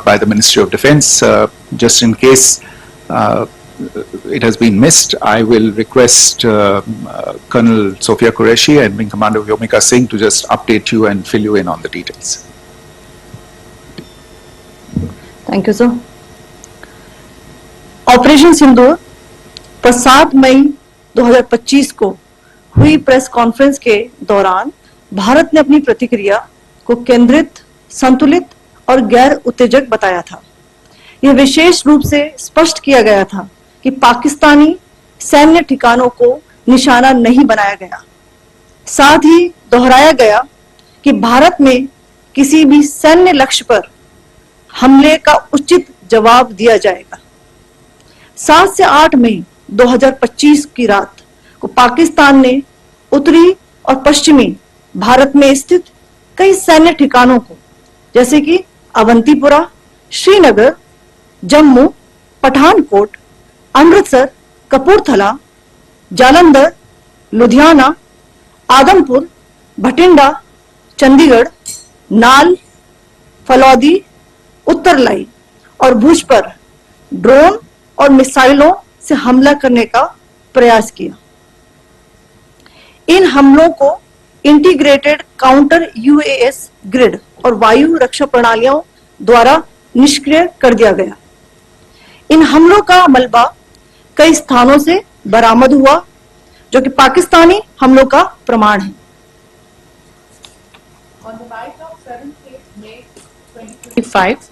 by the Ministry of Defence. Just in case it has been missed, I will request Colonel Sophia Qureshi and Wing Commander Vyomika Singh to just update you and fill you in on the details. Thank you, sir. Operation Sindoor पर 7 मई 2025 को हुई press conference के दौरान भारत ने अपनी प्रतिक्रिया को केंद्रित, संतुलित और गैर उत्तेजक बताया था। यह विशेष रूप से स्पष्ट किया गया था कि पाकिस्तानी सैन्य ठिकानों को निशाना नहीं बनाया गया। साथ ही दोहराया गया कि भारत में किसी भी सैन्य लक्ष्य पर हमले का उचित जवाब दिया जाएगा। 7 से 8 मई 2025 की रात को पाकिस्तान ने उत्तरी और पश्चिमी भारत में स्थित कई सैन्य ठिकानों को, जैसे कि अवंतीपुरा, श्रीनगर, जम्मू, पठानकोट, अमृतसर, कपूरथला, जालंधर, लुधियाना, आदमपुर, भटिंडा, चंडीगढ़, नाल, फलौदी, उत्तरलाई और भुज पर ड्रोन और मिसाइलों से हमला करने का प्रयास किया। इन हमलों को इंटीग्रेटेड काउंटर यूएस ग्रिड और वायु रक्षा प्रणालियों द्वारा निष्क्रिय कर दिया गया। इन हमलों का मलबा कई स्थानों से बरामद हुआ, जो कि पाकिस्तानी हमलों का प्रमाण है। On the night of 7th May 2025,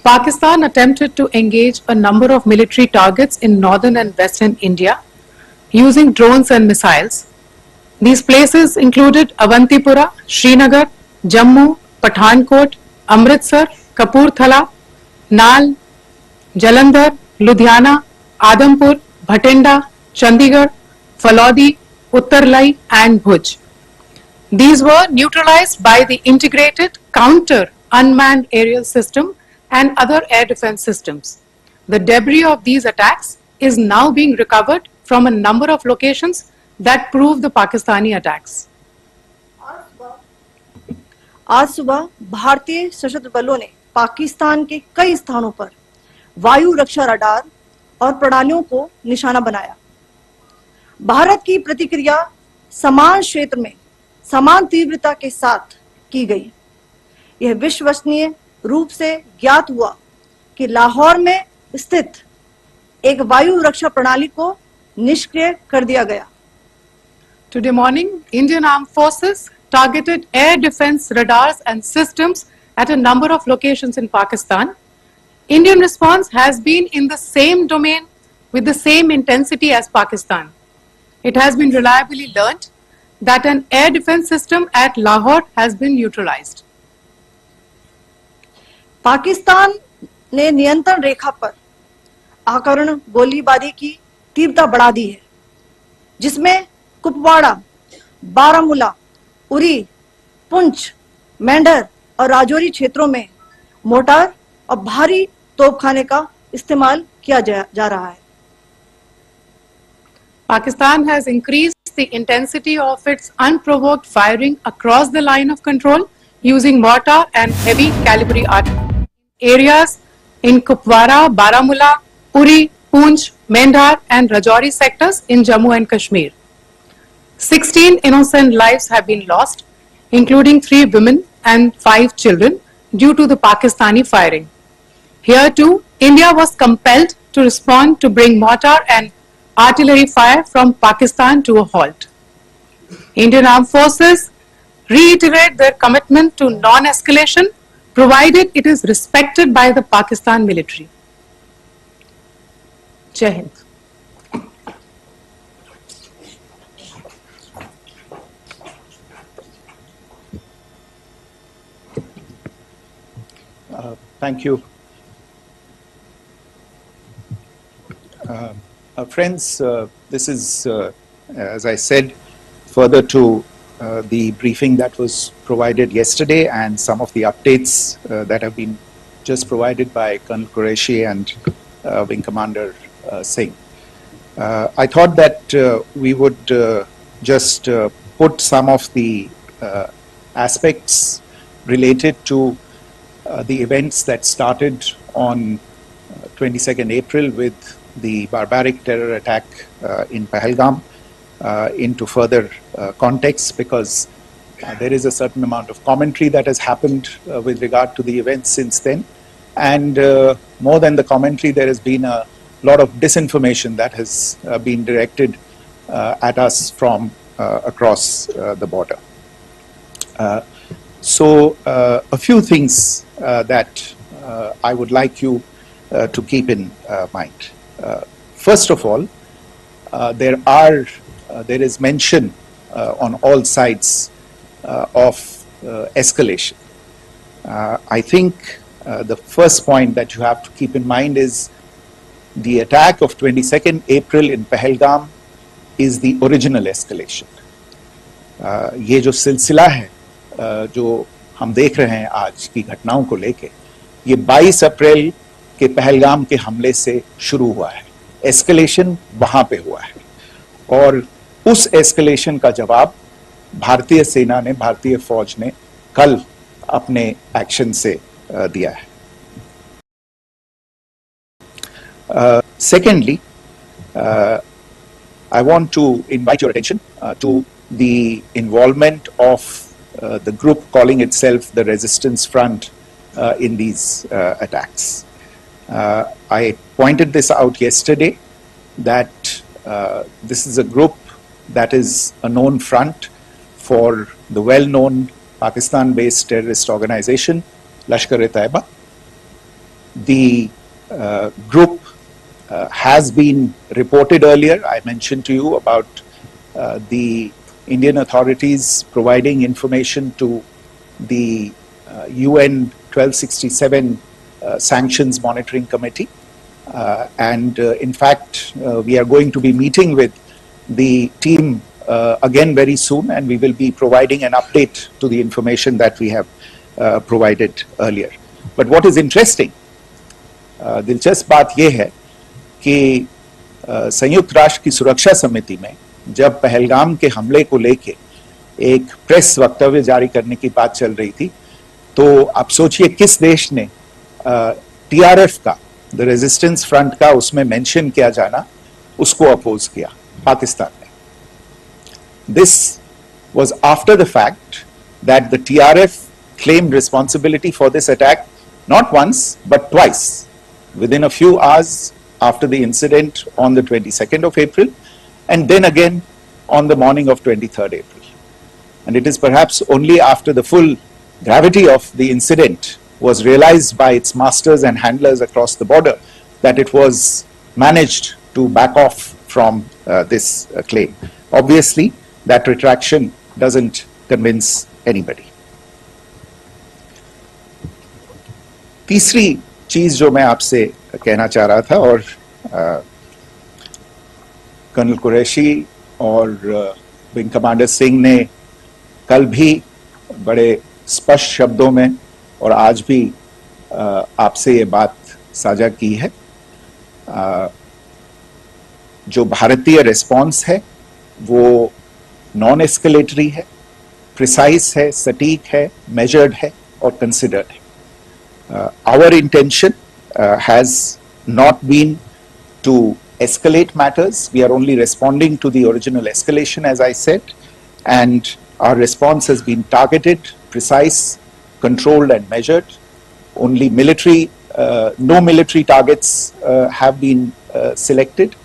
Pakistan attempted to engage a number of military targets in northern and western India using drones and missiles. These places included Avantipura, Srinagar, Jammu, Pathankot, Amritsar, Kapurthala, Nal, Jalandhar, Ludhiana, Adampur, Bhatinda, Chandigarh, Falodi, Uttarlai and Bhuj. These were neutralized by the integrated counter unmanned aerial system and other air defense systems. The debris of these attacks is now being recovered from a number of locations that prove the Pakistani attacks. आज सुबह भारतीय सशस्त्र बलों ने पाकिस्तान के कई स्थानों पर वायु रक्षा रडार और प्रणालियों को निशाना बनाया। भारत की प्रतिक्रिया समान क्षेत्र में समान तीव्रता के साथ की गई। यह विश्वसनीय रूप से ज्ञात हुआ कि लाहौर में स्थित एक वायु रक्षा प्रणाली को निष्क्रिय कर दिया गया। Today morning, Indian Armed Forces targeted air defense radars and systems at a number of locations in Pakistan. Indian response has been in the same domain with the same intensity as Pakistan. It has been reliably learnt that an air defense system at Lahore has been neutralized. Pakistan ने नियंत्रण रेखा पर आकरण गोलीबारी की तीव्रता बढ़ा दी है, जिसमें कुपवाड़ा, बारामूला, उरी, पुंछ, मेंढर और राजौरी क्षेत्रों में मोर्टार और भारी तोपखाने का इस्तेमाल किया जा रहा है। Pakistan has increased the intensity of its unprovoked firing across the line of control using mortar and heavy caliber artillery areas in Kupwara, Baramulla, Uri, Poonch, Mendhar and Rajouri sectors in Jammu and Kashmir. 16 innocent lives have been lost, including 3 women and 5 children due to the Pakistani firing. Here too, India was compelled to respond to bring mortar and artillery fire from Pakistan to a halt. Indian Armed Forces reiterate their commitment to non-escalation, provided it is respected by the Pakistan military. Jai Hind. Thank you. Friends, this is, as I said, further to the briefing that was provided yesterday and some of the updates that have been just provided by Colonel Qureshi and Wing Commander Singh. I thought that we would just put some of the aspects related to the events that started on 22nd April with the barbaric terror attack in Pahalgam into further context, because there is a certain amount of commentary that has happened with regard to the events since then. And more than the commentary, there has been a lot of disinformation that has been directed at us from across the border. So a few things that I would like you to keep in mind. First of all, there is mention on all sides of escalation. I think the first point that you have to keep in mind is the attack of 22nd April in Pahalgam is the original escalation. ये जो सिलसिला है जो हम देख रहे हैं आज की घटनाओं को लेके, ये 22 अप्रैल के पहलगाम के हमले से शुरू हुआ है. एस्केलेशन वहां पे हुआ है और उस एस्केलेशन का जवाब भारतीय सेना ने, भारतीय फौज ने कल अपने एक्शन से दिया है. Secondly, I want to invite your attention to the involvement of the group calling itself the Resistance Front in these attacks. I pointed this out yesterday that this is a group that is a known front for the well-known Pakistan-based terrorist organization, Lashkar-e-Taiba. The group has been reported earlier. I mentioned to you about the Indian authorities providing information to the UN 1267 Sanctions Monitoring Committee. And in fact, we are going to be meeting with the team again very soon, and we will be providing an update to the information that we have provided earlier. But what is interesting, दिलचस्प बात यह है कि संयुक्त राष्ट्र की सुरक्षा समिति में जब पहलगाम के हमले को लेके एक प्रेस वक्तव्य जारी करने की बात चल रही थी, तो आप सोचिए किस देश ने टीआरएफ का, द रेजिस्टेंस फ्रंट का उसमें मेंशन किया जाना, उसको अपोज किया, पाकिस्तान ने. This was after the fact that the TRF claimed responsibility for this attack not once but twice, within a few hours after the incident on the 22nd of April, and then again on the morning of 23rd April. And it is perhaps only after the full gravity of the incident was realized by its masters and handlers across the border that it was managed to back off from this claim. Obviously, that retraction doesn't convince anybody. तीसरी चीज जो मैं आपसे कहना चाह रहा था, और कर्नल कुरैशी और विंग कमांडर सिंह ने कल भी बड़े स्पष्ट शब्दों में और आज भी आपसे ये बात साझा की है. जो भारतीय रिस्पॉन्स है वो नॉन एस्केलेटरी है, प्रिसाइज है, सटीक है, मेजर्ड है और कंसिडर्ड है. Our intention has not been to escalate matters. We are only responding to the original escalation, as I said, and our response has been targeted, precise, controlled and measured. Only no military targets have been selected.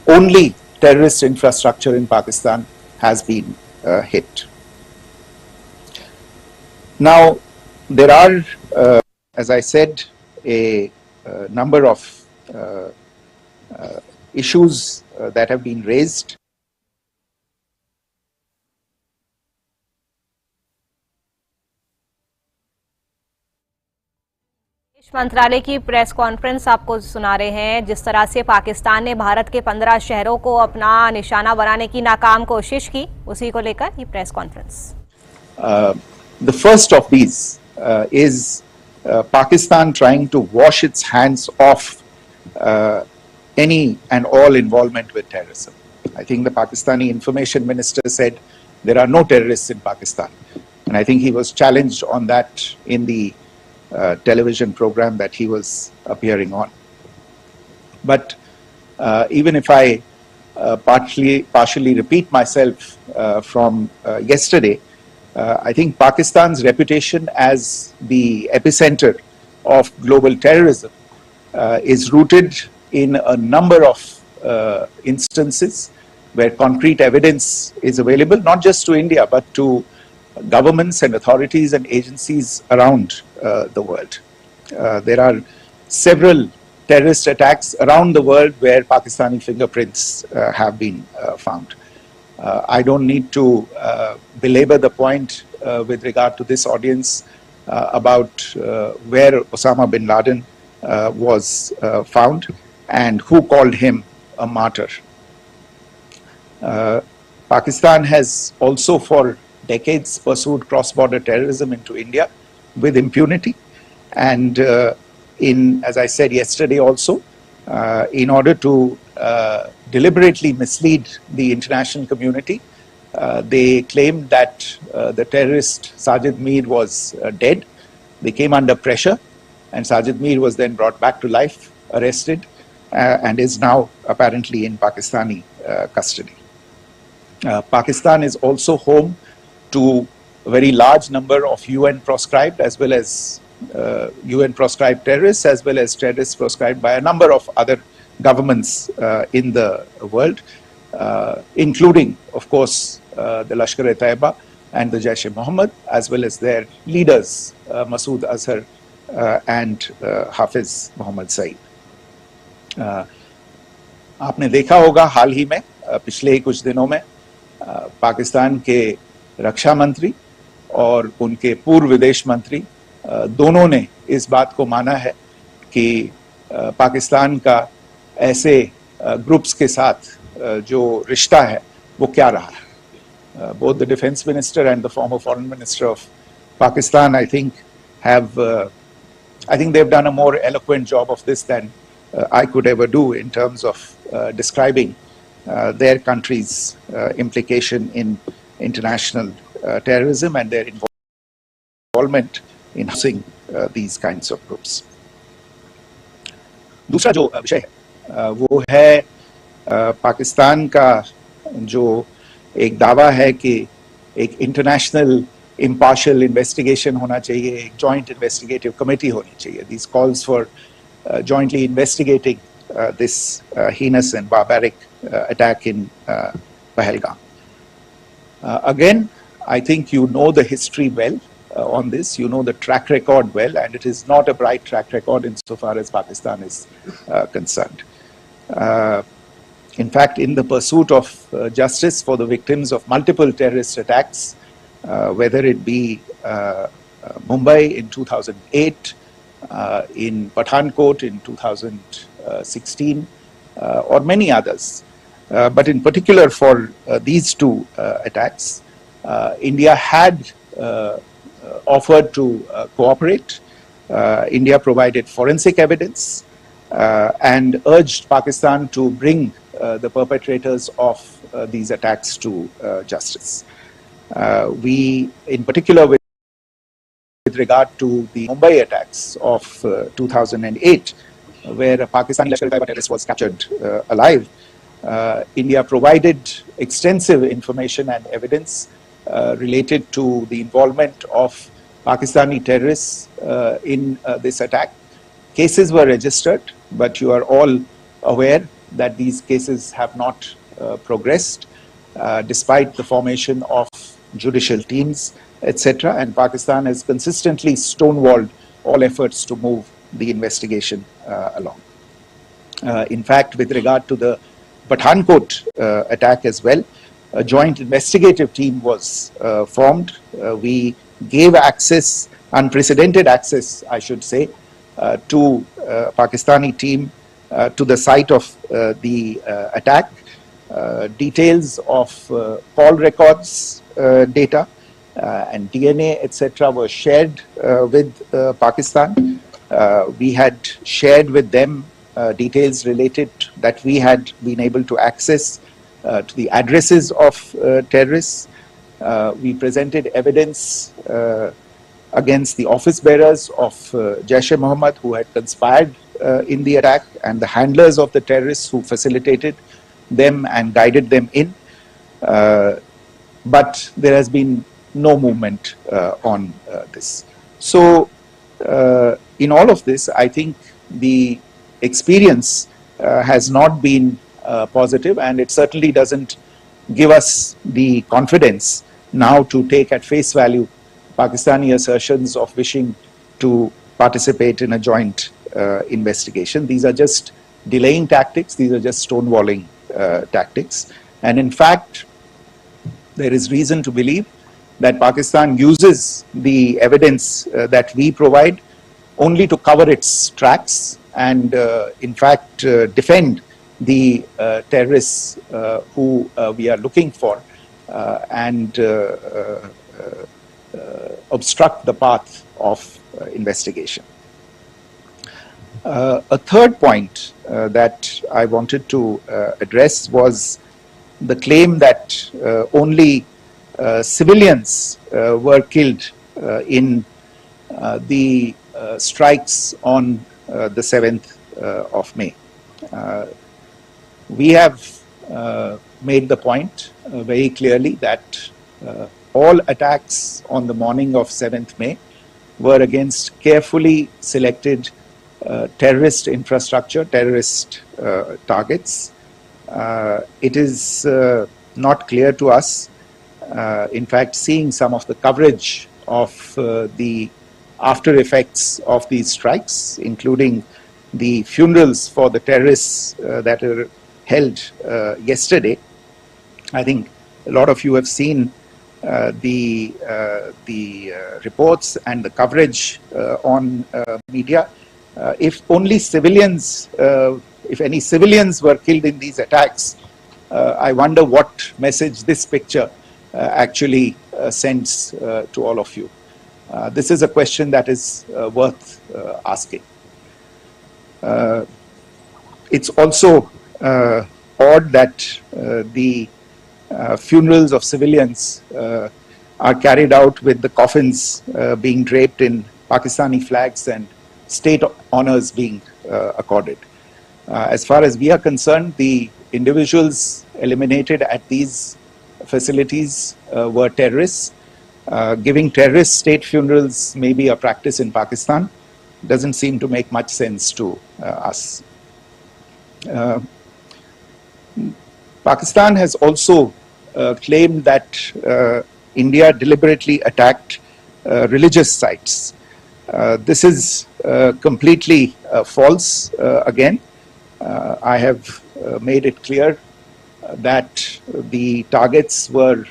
Only terrorist infrastructure in Pakistan has been hit. Now, there are, as I said, a number of issues that have been raised. मंत्रालय की press conference आपको सुना रहे हैं. जिस तरह से पाकिस्तान ने भारत के 15 शहरों को अपना निशाना बनाने की नाकाम कोशिश की, उसी को लेकर ये press conference. The first of these is Pakistan trying to wash its hands off any and all involvement with terrorism. I think the Pakistani information minister said there are no terrorists in Pakistan, and I think he was challenged on that in the television program that he was appearing on. But even if I partially repeat myself from yesterday, I think Pakistan's reputation as the epicenter of global terrorism is rooted in a number of instances where concrete evidence is available, not just to India, but to governments and authorities and agencies around the world. There are several terrorist attacks around the world where Pakistani fingerprints have been found. I don't need to belabor the point with regard to this audience about where Osama bin Laden was found and who called him a martyr. Pakistan has also for decades pursued cross-border terrorism into India with impunity, and as I said yesterday also, in order to deliberately mislead the international community, they claimed that the terrorist Sajid Mir was dead. They came under pressure, and Sajid Mir was then brought back to life, arrested, and is now apparently in Pakistani custody. Pakistan is also home to a very large number of UN proscribed as well as UN proscribed terrorists, as well as terrorists proscribed by a number of other governments in the world, including, of course, the Lashkar-e-Taiba and the Jaish-e-Mohammed, as well as their leaders, Masood Azhar and Hafiz Mohammed Saeed. आपने देखा होगा हाल ही में पिछले ही कुछ दिनों में पाकिस्तान के रक्षा मंत्री और उनके पूर्व विदेश मंत्री दोनों ने इस बात को माना है कि पाकिस्तान का ऐसे ग्रुप्स के साथ जो रिश्ता है वो क्या रहा है. Both the defense minister and the former foreign minister of Pakistan, I think they've done a more eloquent job of this than I could ever do in terms of describing their country's implication in international terrorism and their involvement in housing these kinds of groups. दूसरा जो विषय है वो है पाकिस्तान का जो एक दावा है कि एक इंटरनेशनल impartial investigation होना चाहिए, एक joint investigative committee होनी चाहिए. These calls for jointly investigating this heinous and barbaric attack in Pahalgam. Again, I think you know the history well on this. You know the track record well, and it is not a bright track record insofar as Pakistan is concerned. In fact, in the pursuit of justice for the victims of multiple terrorist attacks, whether it be Mumbai in 2008, in Pathankot in 2016, or many others. But in particular for these two attacks, India had offered to cooperate. India provided forensic evidence and urged Pakistan to bring the perpetrators of these attacks to justice. We, in particular with regard to the Mumbai attacks of 2008, where a Pakistani Lashkar-e-Taiba terrorist was captured alive, India provided extensive information and evidence related to the involvement of Pakistani terrorists in this attack. Cases were registered, but you are all aware that these cases have not progressed despite the formation of judicial teams, etc. And Pakistan has consistently stonewalled all efforts to move the investigation along. In fact, with regard to the Pathankot attack as well, a joint investigative team was formed. We gave access, unprecedented access, I should say, to Pakistani team to the site of the attack. Details of call records data and DNA, etc. were shared with Pakistan. We had shared with them details related that we had been able to access to the addresses of terrorists. We presented evidence against the office bearers of Jaish-e-Mohammed who had conspired in the attack, and the handlers of the terrorists who facilitated them and guided them in. But there has been no movement on this. So in all of this, I think the experience has not been positive, and it certainly doesn't give us the confidence now to take at face value Pakistani assertions of wishing to participate in a joint investigation. These are just delaying tactics, these are just stonewalling tactics. And in fact, there is reason to believe that Pakistan uses the evidence that we provide only to cover its tracks and in fact defend the terrorists who we are looking for and obstruct the path of investigation. A third point that I wanted to address was the claim that only civilians were killed in the strikes on the 7th of May. We have made the point very clearly that all attacks on the morning of 7th May were against carefully selected terrorist infrastructure, terrorist targets. It is not clear to us, in fact, seeing some of the coverage of the after effects of these strikes, including the funerals for the terrorists that are held yesterday. I think a lot of you have seen the reports and the coverage on media. If only civilians, if any civilians were killed in these attacks, I wonder what message this picture actually sends to all of you. This is a question that is worth asking. It's also odd that the funerals of civilians are carried out with the coffins being draped in Pakistani flags and state honors being accorded. As far as we are concerned, the individuals eliminated at these facilities were terrorists. Giving terrorist state funerals may be a practice in Pakistan. Doesn't seem to make much sense to us. Pakistan has also claimed that India deliberately attacked religious sites. This is completely false again. I have made it clear that the targets were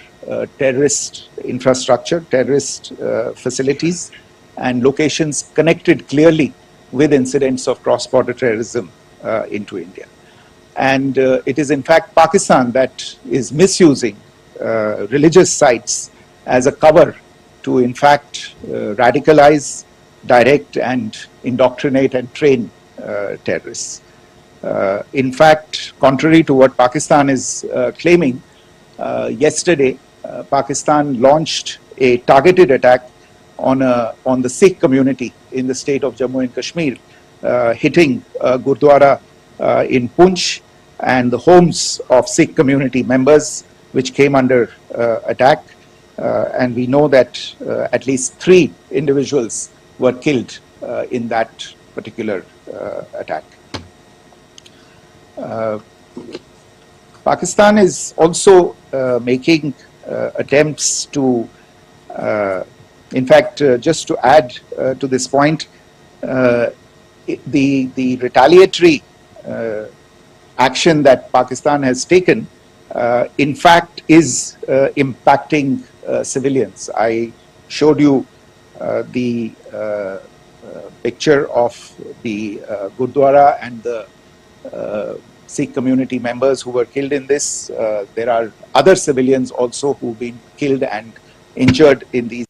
terrorist infrastructure, terrorist facilities, and locations connected clearly with incidents of cross-border terrorism into India. And it is in fact Pakistan that is misusing religious sites as a cover to in fact radicalize, direct and indoctrinate and train terrorists. In fact, contrary to what Pakistan is claiming, yesterday Pakistan launched a targeted attack on the Sikh community in the state of Jammu and Kashmir, hitting Gurdwara in Poonch and the homes of Sikh community members which came under attack. And we know that at least 3 individuals were killed in that particular attack. Pakistan is also making attempts to, in fact, just to add to this point, the retaliatory action that Pakistan has taken, in fact, is impacting civilians. I showed you the picture of the Gurdwara and the Sikh community members who were killed in this. There are other civilians also who've been killed and injured in these